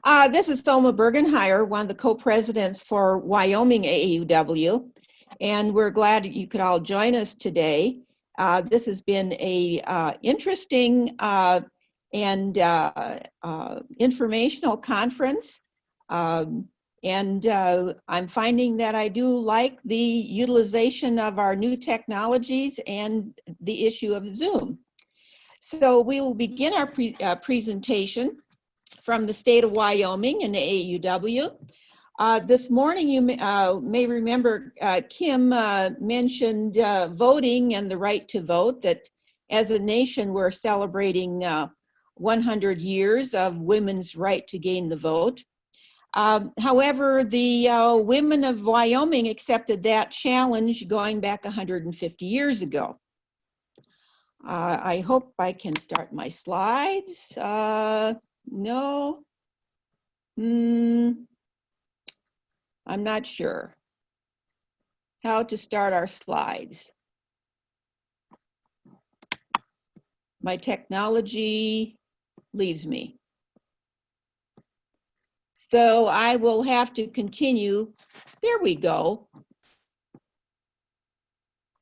This is Thelma Birgenheier, one of the co-presidents for Wyoming AAUW, and we're glad you could all join us today. This has been a interesting and informational conference, and I'm finding that I do like the utilization of our new technologies and the issue of Zoom. So we will begin our presentation from the state of Wyoming and the AAUW. This morning, you may remember Kim mentioned voting and the right to vote, that as a nation, we're celebrating 100 years of women's right to gain the vote. However, the women of Wyoming accepted that challenge going back 150 years ago. I hope I can start my slides. No, I'm not sure how to start our slides. My technology leaves me. So I will have to continue. There we go.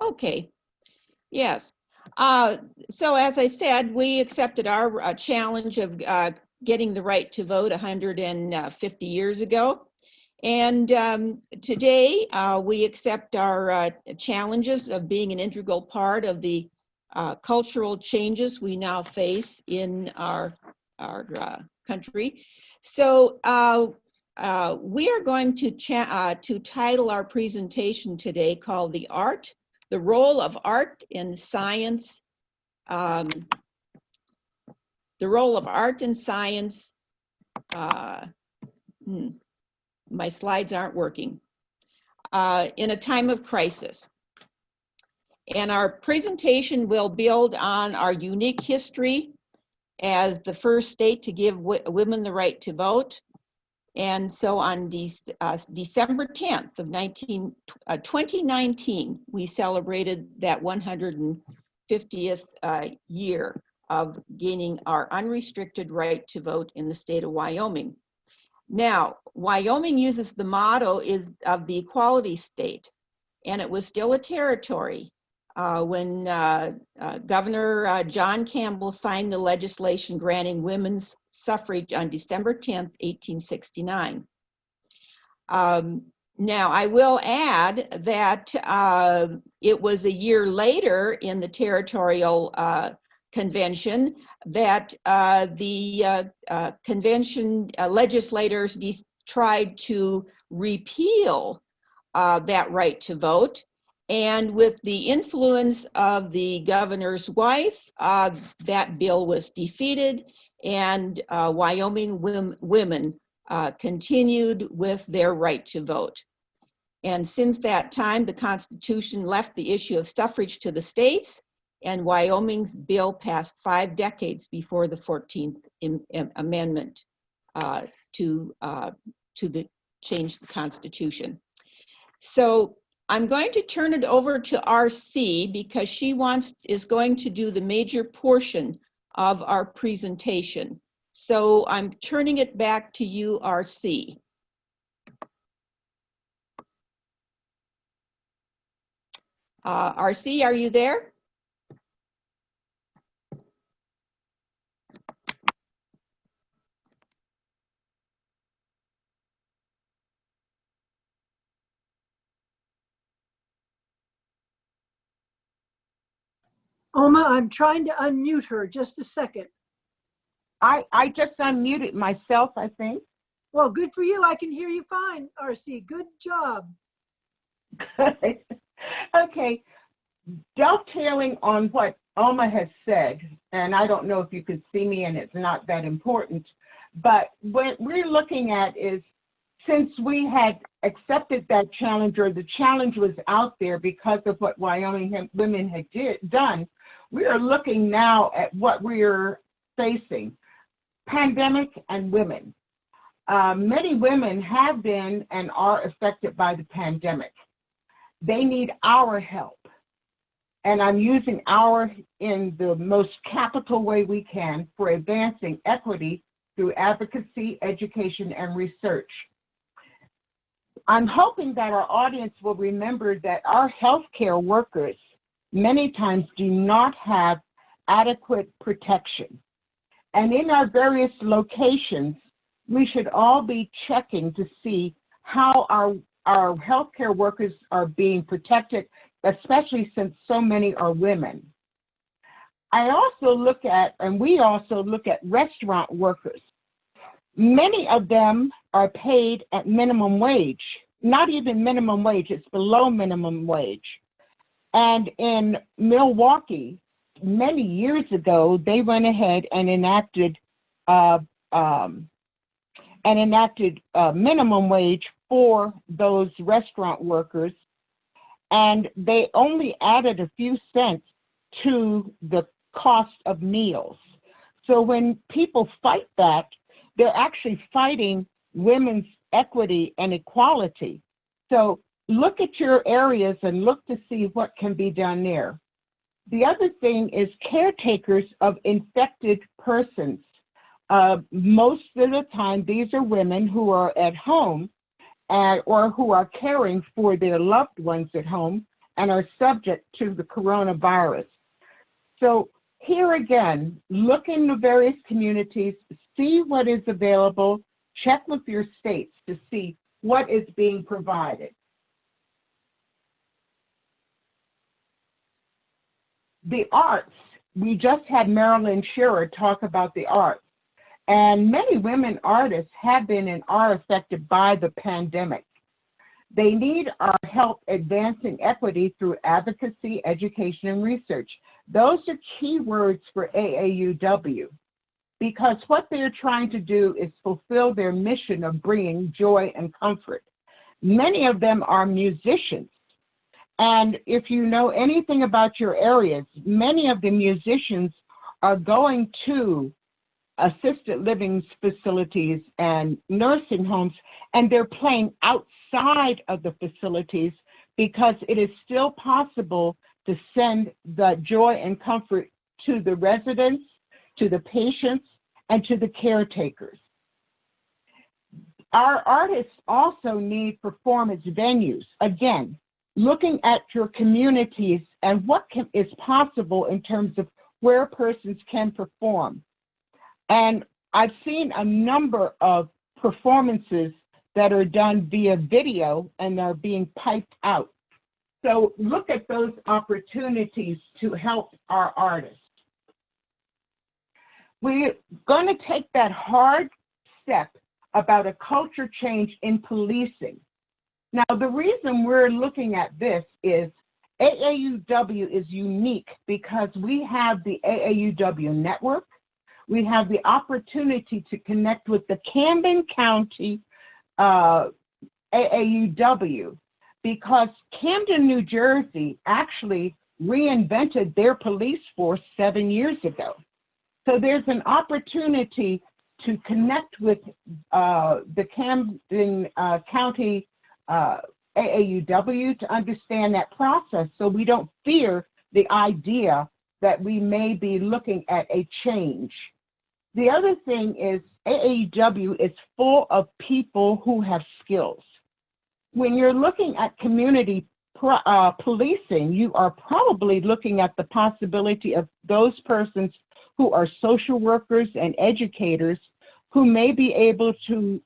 Okay, yes. So as I said, we accepted our challenge of getting the right to vote 150 years ago. And today we accept our challenges of being an integral part of the cultural changes we now face in our country. So we are going to title our presentation today called The Role of Art in Science. The role of art in science. My slides aren't working. In a time of crisis. And our presentation will build on our unique history as the first state to give women the right to vote. And so on December 10th of 2019, we celebrated that 150th year of gaining our unrestricted right to vote in the state of Wyoming. Now, Wyoming uses the motto of the equality state, and it was still a territory when Governor John Campbell signed the legislation granting women's suffrage on December 10th, 1869. Now, I will add that it was a year later in the territorial convention that the convention legislators tried to repeal that right to vote. And with the influence of the governor's wife, that bill was defeated, and Wyoming women continued with their right to vote. And since that time, the Constitution left the issue of suffrage to the states, and Wyoming's bill passed 5 decades before the 14th Amendment to change the Constitution. So I'm going to turn it over to RC because she is going to do the major portion of our presentation. So I'm turning it back to you, RC. RC, are you there? Oma, I'm trying to unmute her. Just a second. I just unmuted myself, I think. Well, good for you. I can hear you fine, RC. Good job. Okay. Dovetailing on what Oma has said, and I don't know if you could see me and it's not that important, but what we're looking at is, since we had accepted that challenge, or the challenge was out there because of what Wyoming women had done, we are looking now at what we're facing. Pandemic and women. Many women have been and are affected by the pandemic. They need our help. And I'm using our in the most capital way we can for advancing equity through advocacy, education, and research. I'm hoping that our audience will remember that our healthcare workers many times do not have adequate protection. And in our various locations, we should all be checking to see how our healthcare workers are being protected, especially since so many are women. I also look at, and we also look at restaurant workers. Many of them are paid at minimum wage, not even minimum wage, it's below minimum wage. And in Milwaukee, many years ago, they went ahead and enacted minimum wage for those restaurant workers, and they only added a few cents to the cost of meals. So when people fight that, they're actually fighting women's equity and equality. So look at your areas and look to see what can be done there. The other thing is caretakers of infected persons. Most of the time, these are women who are at home or who are caring for their loved ones at home and are subject to the coronavirus. So here again, look in the various communities, see what is available, check with your states to see what is being provided. The arts, we just had Marilyn Shearer talk about the arts, and many women artists have been and are affected by the pandemic. They need our help advancing equity through advocacy, education, and research. Those are key words for AAUW, because what they're trying to do is fulfill their mission of bringing joy and comfort. Many of them are musicians. And if you know anything about your areas, many of the musicians are going to assisted living facilities and nursing homes, and they're playing outside of the facilities because it is still possible to send the joy and comfort to the residents, to the patients, and to the caretakers. Our artists also need performance venues. Again, looking at your communities and what is possible in terms of where persons can perform. And I've seen a number of performances that are done via video and are being piped out. So look at those opportunities to help our artists. We're going to take that hard step about a culture change in policing. Now, the reason we're looking at this is AAUW is unique because we have the AAUW network. We have the opportunity to connect with the Camden County AAUW because Camden, New Jersey actually reinvented their police force 7 years ago. So there's an opportunity to connect with the Camden County AAUW to understand that process so we don't fear the idea that we may be looking at a change. The other thing is AAUW is full of people who have skills. When you're looking at community policing, you are probably looking at the possibility of those persons who are social workers and educators who may be able to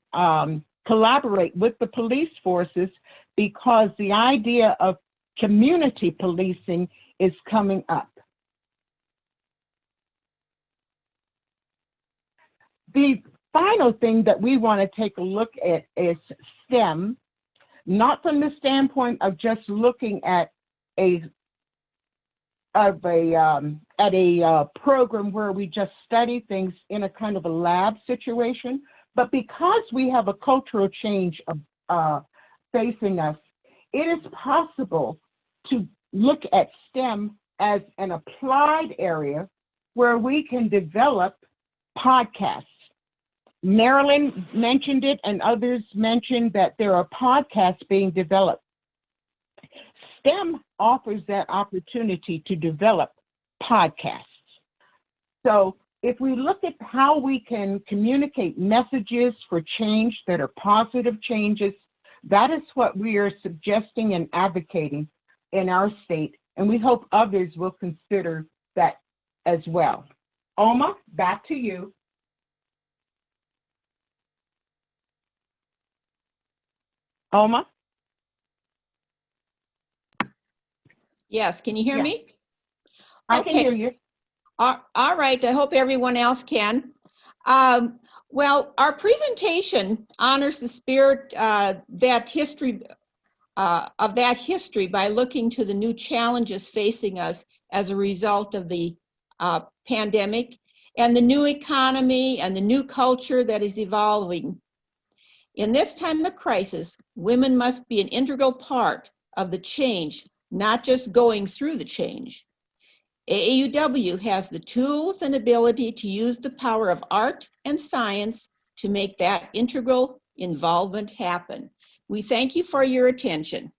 collaborate with the police forces because the idea of community policing is coming up. The final thing that we want to take a look at is STEM, not from the standpoint of just looking at a program where we just study things in a kind of a lab situation, but because we have a cultural change facing us, it is possible to look at STEM as an applied area where we can develop podcasts. Marilyn mentioned it and others mentioned that there are podcasts being developed. STEM offers that opportunity to develop podcasts. So if we look at how we can communicate messages for change that are positive changes, that is what we are suggesting and advocating in our state, and we hope others will consider that as well. Alma, back to you. Alma? Yes, can you hear Yeah. me? I can hear you. All right, I hope everyone else can. Well, our presentation honors the spirit of that history by looking to the new challenges facing us as a result of the pandemic and the new economy and the new culture that is evolving. In this time of crisis, women must be an integral part of the change, not just going through the change. AAUW has the tools and ability to use the power of art and science to make that integral involvement happen. We thank you for your attention.